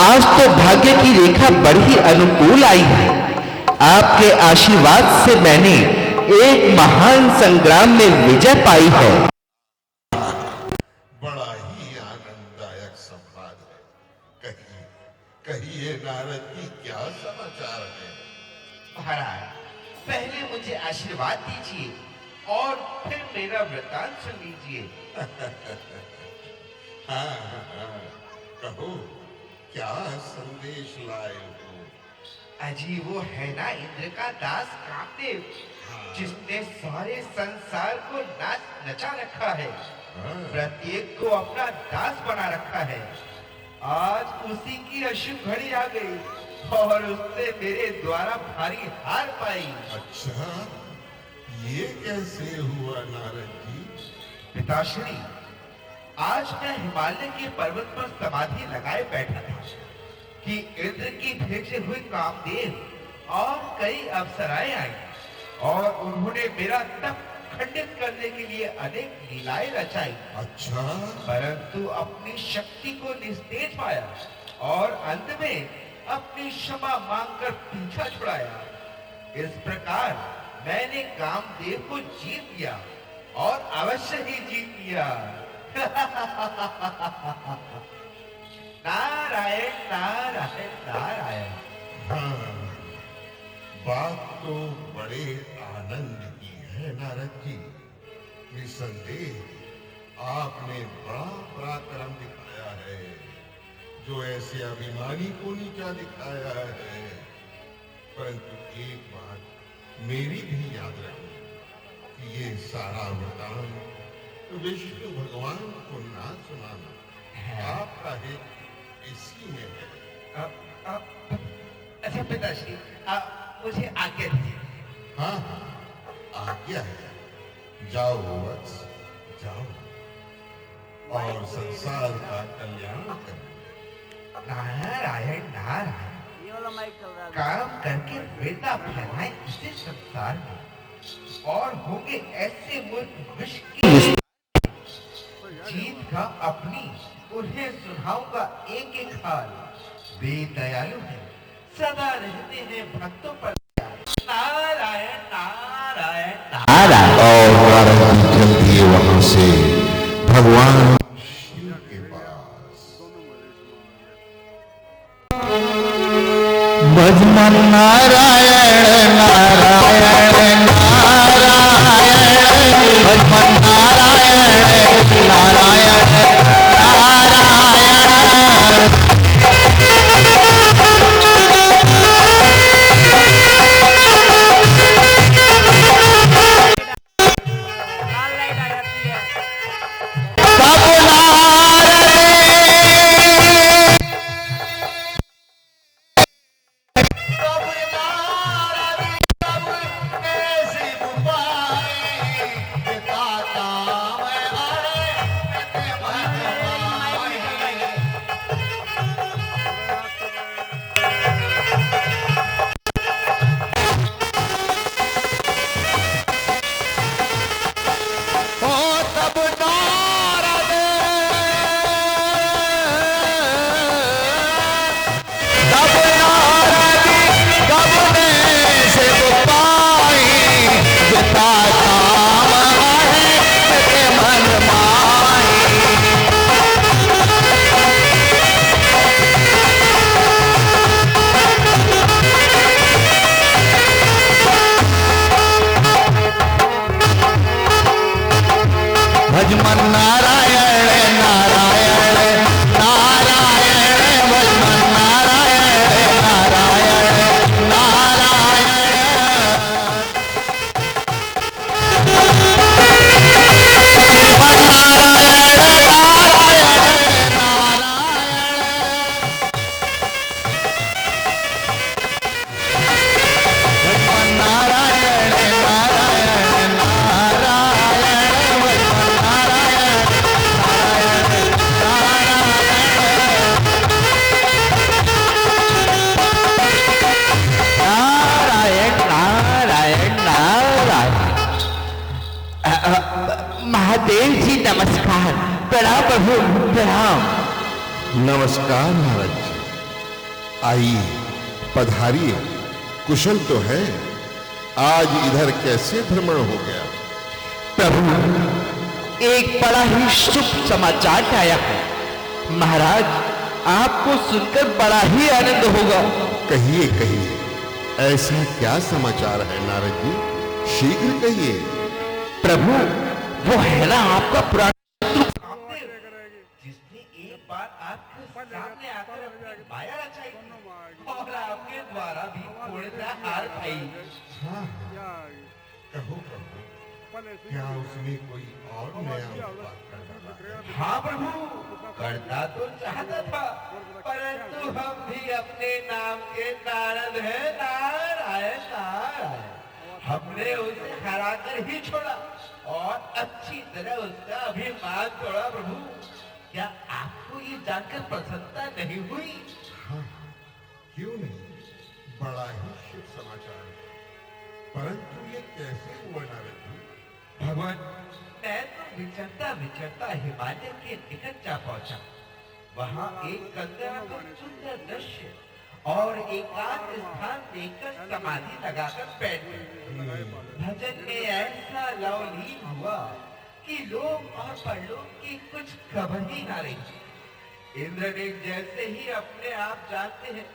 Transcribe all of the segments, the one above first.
आज तो भाग्य की रेखा बड़ी अनुकूल आई है। आपके आशीर्वाद से मैंने एक महान संग्राम में विजय पाई है। बड़ा ही आनंददायक संवाद है। कहिए नारद जी, क्या समाचार है? महाराज, पहले मुझे आशीर्वाद दीजिए और फिर मेरा वृतांत सुन लीजिए। हाँ, कहो, क्या संदेश लाए हो? अजी, वो है ना इंद्र का दास कामदेव, जिसने सारे संसार को नचा रखा है, प्रत्येक को अपना दास बना रखा है। आज उसी की अशुभ घड़ी आ गई और उसने मेरे द्वारा भारी हार पाई। अच्छा, ये कैसे हुआ नारद जी? पिताश्री, आज मैं हिमालय के पर्वत पर समाधि लगाए बैठा था कि इंद्र की भेजे हुए कामदेव और कई अप्सराएं आई और उन्होंने मेरा तप खंडित करने के लिए अनेक लीलाएं रचाई। अच्छा, परंतु अपनी शक्ति को निस्तेज पाया और अंत में अपनी क्षमा मांगकर पीछा छुड़ाया। इस प्रकार मैंने कामदेव को जीत लिया और अवश्य ही जीत लिया। नारायण नारायण नारायण। हाँ, बात तो बड़े आनंद की है नारद जी। निसंदेह आपने बड़ा पराक्रम दिखाया है, जो ऐसे अभिमानी को नीचा दिखाया है। परंतु एक बात मेरी भी याद रखो कि ये सारा वरदान विष्णु भगवान को ना सुनाना आपका हित इसी में है। अच्छा पिताश्री, मुझे आज्ञा दीजिए। हाँ हाँ, आज्ञा है। जाओ वत्स, जाओ और संसार का कल्याण करो। नारायण नारायण। काम करके बेटा फैलाए इसी संसार में और होंगे ऐसे मुल्क विश्व की जीत का अपनी, उन्हें सुनाऊंगा एक एक हाल। वे दयालु हैं, सदा रहते हैं भक्तों पर। नारायण नारायण नारायण। और नारद जी चल दिए वहां से भगवान शिव के पास। भजमन नारायण नारायण नारायण, भजमन नारायण नारायण नारायण। भजमन नारायण नारायण नारायण, भजमन नारायण नारायण नारायण। महादेव जी नमस्कार। प्रणाम प्रभु, प्रणाम। नमस्कार नारद जी। आइए, पधारिए। कुशल तो है? आज इधर कैसे भ्रमण हो गया? प्रभु, एक बड़ा ही शुभ समाचार आया है। महाराज, आपको सुनकर बड़ा ही आनंद होगा। कहिए कहिए, ऐसा क्या समाचार है नारद जी? शीघ्र कहिए। प्रभु, वो है ना आपका पुराना जिसने एक बार आपके सामने आकर अपनी माया रचाई थी और आपके द्वारा भी पूर्णतः हार खाई। हाँ, कहो प्रभु, क्या उसने कोई और नया उत्पाद कर डाला है? हाँ प्रभु, करना तो चाहता था, परंतु हम भी अपने नाम के नारद हैं। नारायण नारायण, हमने उसे हराकर ही छोड़ा और अच्छी तरह उसका अभिमान तोड़ा। प्रभु, क्या आपको ये जानकर प्रसन्नता नहीं हुई? हाँ, क्यों नहीं, बड़ा ही शुभ समाचार है। परंतु ये कैसे हुआ नारद जी? भगवान, मैं तो विचरता विचरता हिमालय के निकट जा पहुंचा। वहां एक गंगा का सुंदर दृश्य और एकांत स्थान देखकर समाधि लगाकर बैठ गए। भजन में ऐसा लवलीन हुआ कि लोग और परलोक की कुछ खबर ही ना रही। इंद्रदेव जैसे ही अपने आप जानते हैं,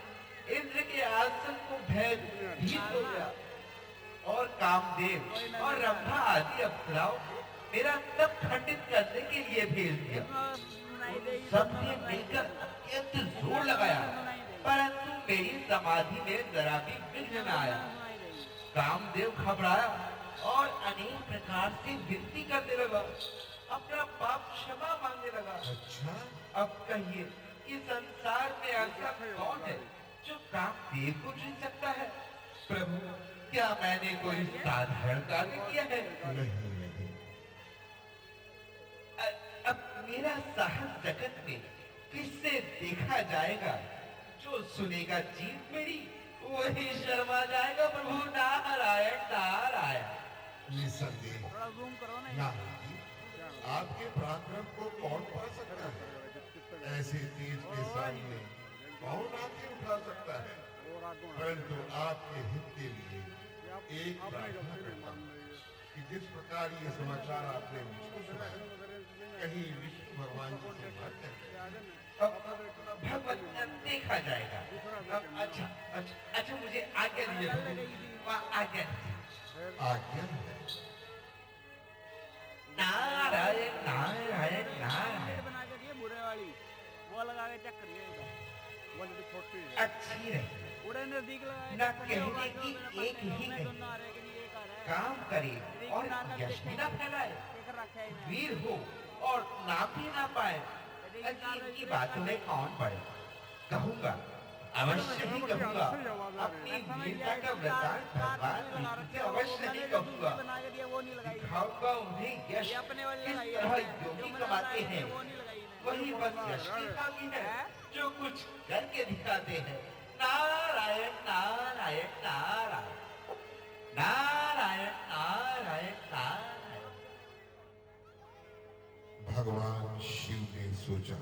इंद्र के आसन को भयभीत हो गया और कामदेव और रंभा आदि अप्सराओं को मेरा तप खंडित करने के लिए भेज दिया। सबने मिलकर अत्यंत जोर लगाया, परंतु मेरी समाधि में जरा भी विघ्न न आया। कामदेव घबराया और अनेक प्रकार से विनती करने लगा, अपना पाप क्षमा मांगने लगा। अच्छा, अब कहिए कि संसार में ऐसा कौन है जो कामदेव को जीत सकता है? प्रभु, क्या मैंने कोई साधारण कार्य किया है? नहीं नहीं, अब मेरा साहस जगत में किससे देखा जाएगा? जो सुनेगा जीत मेरी, वही शर्मा जाएगा। प्रभु, नारायण नारायण। निसंदेह नारद जी, आपके पराक्रम को कौन पा सकता है? ऐसे तेज के सामने कौन आके उठा सकता है? परंतु आपके हित के लिए एक प्रार्थना करता हूं कि जिस प्रकार ये समाचार आपने मुझको सुनाया, कहीं विष्णु भगवान जी से बात करके भगवत देखा जाएगा। अच्छा अच्छा अच्छा, मुझे आज्ञा दीजिए। आज्ञा आज्ञा है। नारायण नारायण नारायण। बना के दिए मुरे वाली, वो लगा के चेक करिए, वो जो छोटी अच्छी रही। उड़े नजदीक लगाए न कहने की एक ही कही, काम करे और यश न फैलाए, वीर हो और नाम भी ना पाए। इनकी बातों में कौन पड़े? कहूंगा, अवश्य ही कहूंगा। अपनी वीरता का वृतांत भगवान विष्णु से अवश्य ही कहूंगा। दिखाऊंगा उन्हें यश किस तरह योगी कमाते हैं। वही बस यश की कमी है जो कुछ करके दिखाते हैं। नारायण नारायण नारायण, नारायण नारायण नारायण। भगवान शिव ने सोचा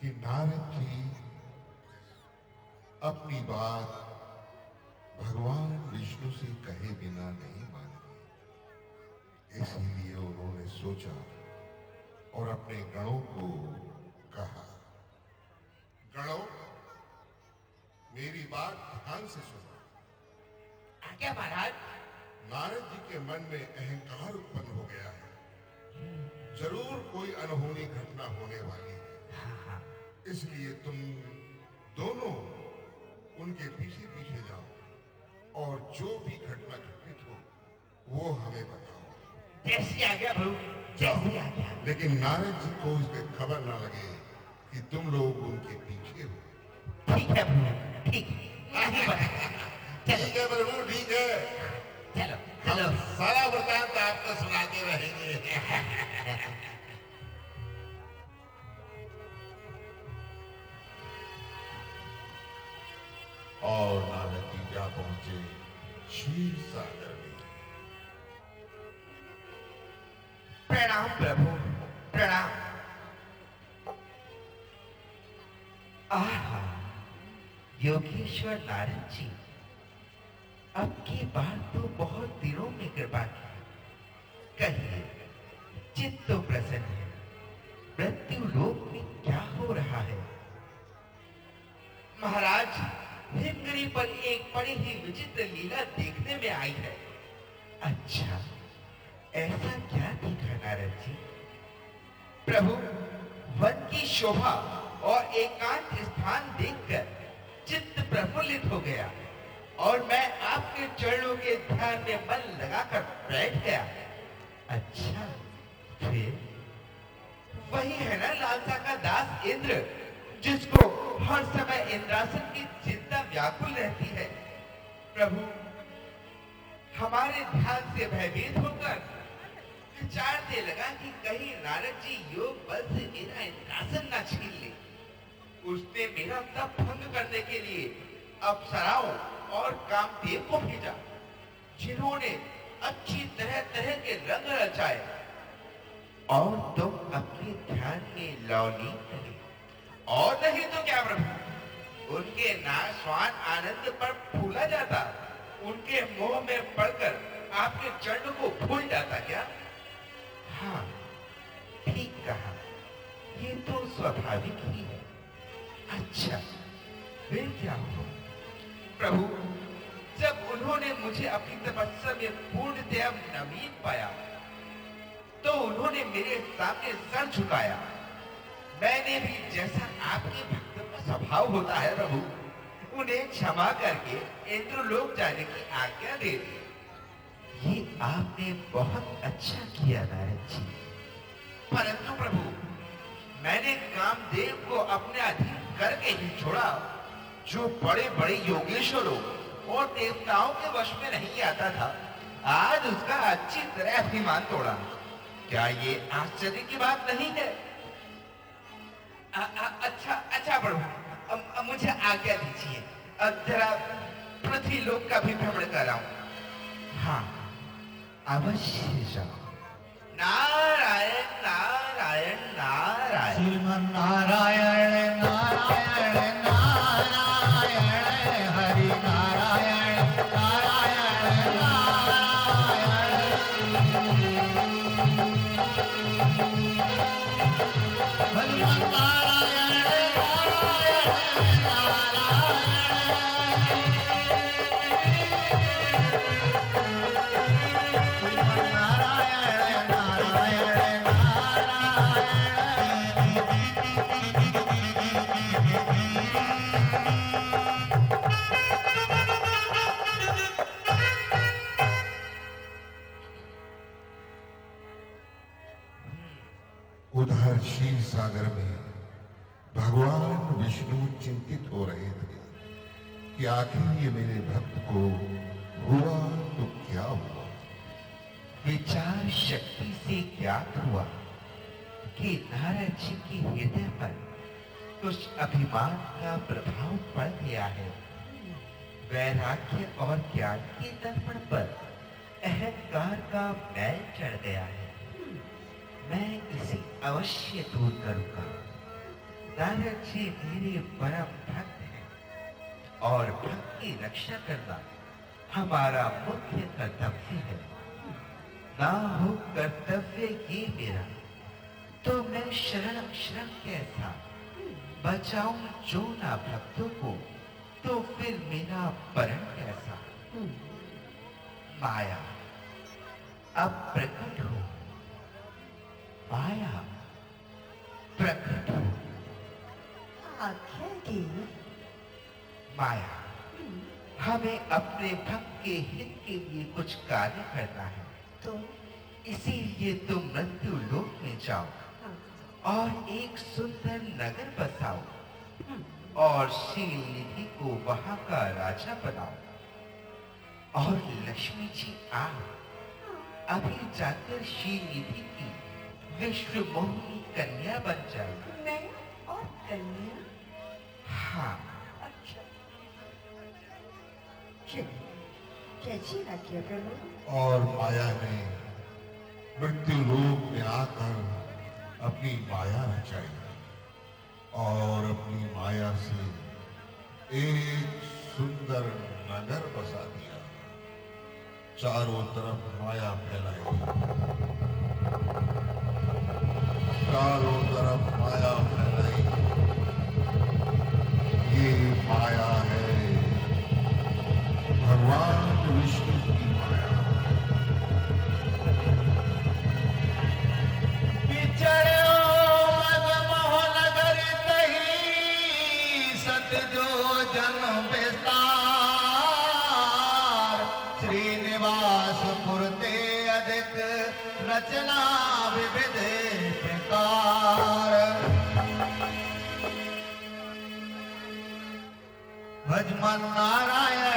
कि नारद जी अपनी बात भगवान विष्णु से कहे बिना नहीं मानेंगे। इसलिए उन्होंने सोचा और अपने गणों को कहा, गणों, मेरी बात ध्यान से सुनो। क्या महाराज? नारद जी के मन में अहंकार उत्पन्न हो गया है। जरूर कोई अनहोनी घटना होने वाली है। इसलिए तुम दोनों उनके पीछे पीछे जाओ और जो भी घटना घटित हो वो हमें बताओ। जैसी आ गया प्रभु, जैसी आ गया। लेकिन नारद जी को इसकी खबर ना लगे कि तुम लोग उनके पीछे हो। ठीक है प्रभु, ठीक है। ठीक है प्रभु, ठीक है। चलो हम चलो। सारा वृतांत आपको सुनाते रहेंगे। और नारद जी जा पहुंचे क्षीर सागर में। प्रणाम प्रभु, प्रणाम। आहा, योगेश्वर नारद जी, अब की बार तो बहुत दिनों में कृपा की। कहिए, चित्त तो प्रसन्न है, मृत्यु लोक में क्या हो रहा है? महाराज, हिमगिरी पर एक बड़ी ही विचित्र लीला देखने में आई है। अच्छा, ऐसा क्या देखा नारद जी? प्रभु, वन की शोभा और एकांत स्थान देखकर चित्त प्रफुल्लित हो गया और मैं आपके चरणों के ध्यान में मन लगाकर बैठ गया। अच्छा, फिर वही है ना लालसा का दास इंद्र, जिसको हर समय इंद्रासन की चिंता व्याकुल रहती है। प्रभु, हमारे ध्यान से भयभीत होकर विचारने लगा कि कहीं नारद जी योग बल से मेरा इंद्रासन न छीन ले। उसने मेरा तप भंग करने के लिए अप्सराओं और कामदेव को भेजा, जिन्होंने अच्छी तरह तरह के रंग रचाए और तुम अपने ध्यान में लौलीन रहे। और नहीं तो क्या प्रभु, उनके नाशवान आनंद पर फूला जाता, उनके मोह में पड़कर आपके चरण को भूल जाता क्या? हाँ, ठीक कहा, ये तो स्वाभाविक ही है। अच्छा, फिर क्या हुआ? प्रभु, जब उन्होंने मुझे अपनी तपस्या में पूर्णतया नवीन पाया, तो उन्होंने मेरे सामने सर झुकाया। मैंने भी, जैसा आपके भक्तों का स्वभाव होता है प्रभु, उन्हें क्षमा करके इंद्रलोक जाने की आज्ञा दे दी। ये आपने बहुत अच्छा किया नारद जी। परंतु प्रभु, मैंने कामदेव को अपने अधीन करके ही छोड़ा, जो बड़े बड़े योगेश्वरों और देवताओं के वश में नहीं आता था। आज उसका अच्छी तरह अभिमान तोड़ा। क्या ये आश्चर्य की बात नहीं है? अच्छा प्रभु, मुझे आज्ञा दीजिए, जरा पृथ्वी लोक का भी भ्रमण कराऊं। हाँ, अवश्य जाओ। नारायण नारायण नारायण, श्रीमन नारायण नारायण नारायण, हरि नारायण नारायण नारायण, श्रीमन नारायण नारायण उधर क्षीर सागर में भगवान विष्णु चिंतित हो रहे थे कि आखिर ये मेरे भक्त को हुआ तो क्या हुआ। विचार शक्ति से ज्ञात हुआ कि नारद जी के हृदय पर कुछ अभिमान का प्रभाव पड़ गया है। वैराग्य और ज्ञान के दर्पण पर अहंकार का मैल चढ़ गया है। मैं इसे अवश्य दूर करूंगा। नारद जी मेरे परम भक्त हैं और भक्त की रक्षा करना हमारा मुख्य कर्तव्य है। ना हो कर्तव्य ये मेरा, तो मैं शरण कैसा बचाऊं जो ना भक्तों को, तो फिर मेरा परण कैसा। माया अब प्रकट हो, माया प्रकट हो। आज्ञा दी। माया, हमें अपने भक्त के हित के लिए कुछ कार्य करना है, तो इसीलिए तुम मृत्यु लोक में जाओ और एक सुंदर नगर बसाओ और शील निधि को वहां का राजा बनाओ। और लक्ष्मी जी आओ, अभी जाकर शील निधि की विश्व मोहिनी कन्या बन जाए। मैं और कन्या। हाँ, अच्छा, चलिए, कैसी आज्ञा प्रभु? और माया ने मृत्यु लोक में आकर अपनी माया रचाई और अपनी माया से एक चारों तरफ माया फैलाई, चारों तरफ माया फैलाई। ये माया है भगवान विष्णु की माया। पिछड़ो मदमोह नगर तही सत जो जन विस्तार श्रीनिवास पुरते अधिक रचना विविध प्रकार। भजमन नारायण